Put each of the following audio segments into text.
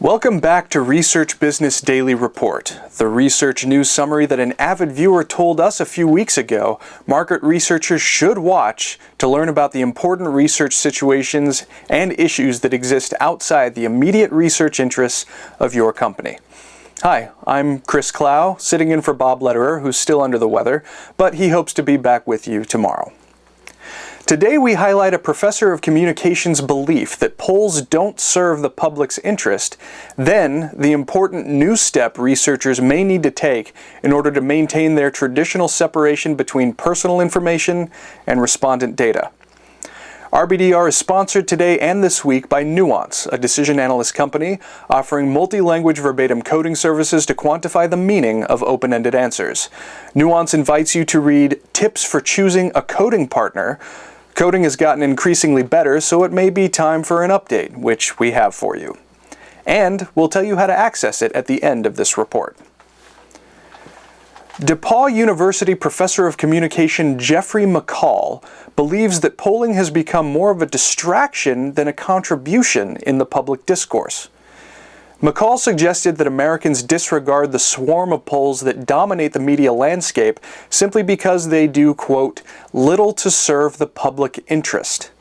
Welcome back to Research Business Daily Report, the research news summary that an avid viewer told us a few weeks ago market researchers should watch to learn about the important research situations and issues that exist outside the immediate research interests of your company. Hi, I'm Chris Clow, sitting in for Bob Lederer, who's still under the weather, but he hopes to be back with you tomorrow. Today we highlight a professor of communications' belief that polls don't serve the public's interest, then the important new step researchers may need to take in order to maintain their traditional separation between personal information and respondent data. RBDR is sponsored today and this week by Nuance, a decision analyst company offering multi-language verbatim coding services to quantify the meaning of open-ended answers. Nuance invites you to read Tips for Choosing a Coding Partner. Coding has gotten increasingly better, so it may be time for an update, which we have for you. And we'll tell you how to access it at the end of this report. DePauw University professor of communication Jeffrey McCall believes that polling has become more of a distraction than a contribution in the public discourse. McCall suggested that Americans disregard the swarm of polls that dominate the media landscape simply because they do, quote, little to serve the public interest.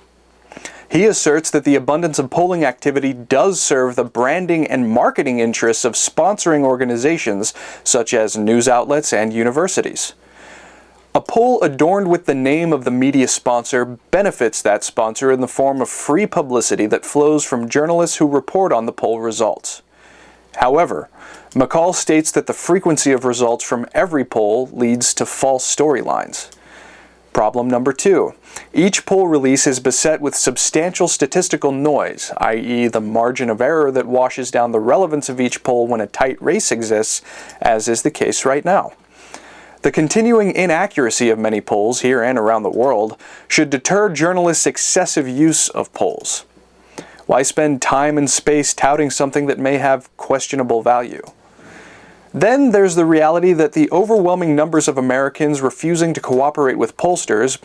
He asserts that the abundance of polling activity does serve the branding and marketing interests of sponsoring organizations such as news outlets and universities. A poll adorned with the name of the media sponsor benefits that sponsor in the form of free publicity that flows from journalists who report on the poll results. However, McCall states that the frequency of results from every poll leads to false storylines. Problem number 2. Each poll release is beset with substantial statistical noise, i.e. the margin of error that washes down the relevance of each poll when a tight race exists, as is the case right now. The continuing inaccuracy of many polls here and around the world should deter journalists' excessive use of polls. Why spend time and space touting something that may have questionable value? Then there's the reality that the overwhelming numbers of Americans refusing to cooperate with pollsters,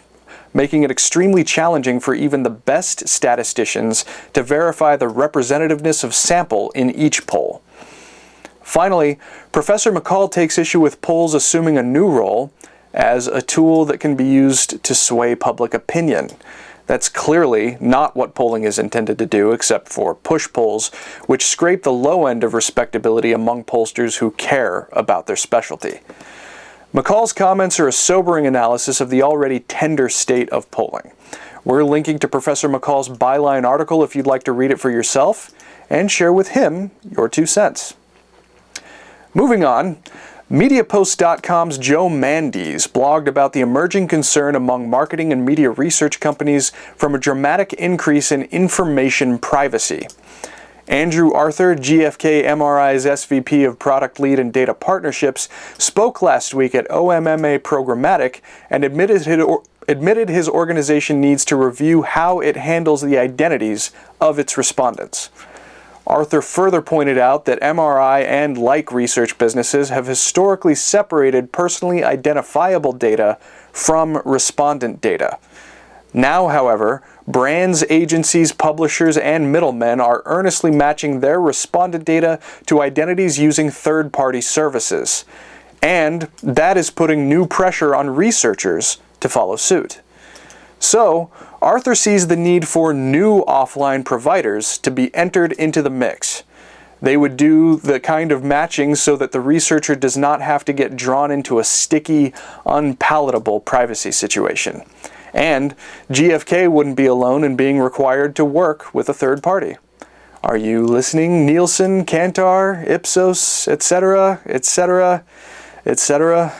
making it extremely challenging for even the best statisticians to verify the representativeness of sample in each poll. Finally, Professor McCall takes issue with polls assuming a new role as a tool that can be used to sway public opinion. That's clearly not what polling is intended to do, except for push polls, which scrape the low end of respectability among pollsters who care about their specialty. McCall's comments are a sobering analysis of the already tender state of polling. We're linking to Professor McCall's byline article if you'd like to read it for yourself, and share with him your 2 cents. Moving on, MediaPost.com's Joe Mandes blogged about the emerging concern among marketing and media research companies from a dramatic increase in information privacy. Andrew Arthur, GfK MRI's SVP of Product Lead and Data Partnerships, spoke last week at OMMA Programmatic and admitted his organization needs to review how it handles the identities of its respondents. Arthur further pointed out that MRI and like research businesses have historically separated personally identifiable data from respondent data. Now, however, brands, agencies, publishers, and middlemen are earnestly matching their respondent data to identities using third-party services. And that is putting new pressure on researchers to follow suit. So, Arthur sees the need for new offline providers to be entered into the mix. They would do the kind of matching so that the researcher does not have to get drawn into a sticky, unpalatable privacy situation. And GfK wouldn't be alone in being required to work with a third party. Are you listening, Nielsen, Kantar, Ipsos, etc., etc., etc.?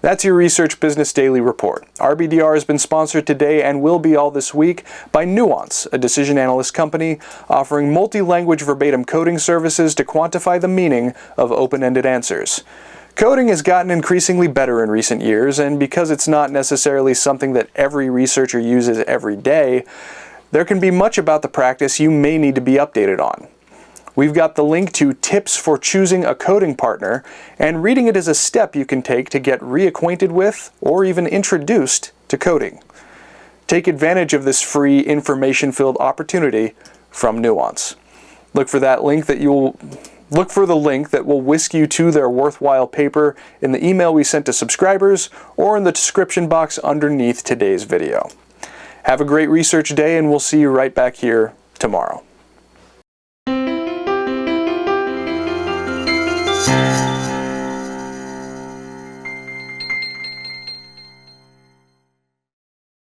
That's your Research Business Daily Report. RBDR has been sponsored today and will be all this week by Nuance, a decision analyst company offering multi-language verbatim coding services to quantify the meaning of open-ended answers. Coding has gotten increasingly better in recent years, and because it's not necessarily something that every researcher uses every day, there can be much about the practice you may need to be updated on. We've got the link to Tips for Choosing a Coding Partner, and reading it is a step you can take to get reacquainted with or even introduced to coding. Take advantage of this free information-filled opportunity from Nuance. Look for the link that will whisk you to their worthwhile paper in the email we sent to subscribers or in the description box underneath today's video. Have a great research day, and we'll see you right back here tomorrow.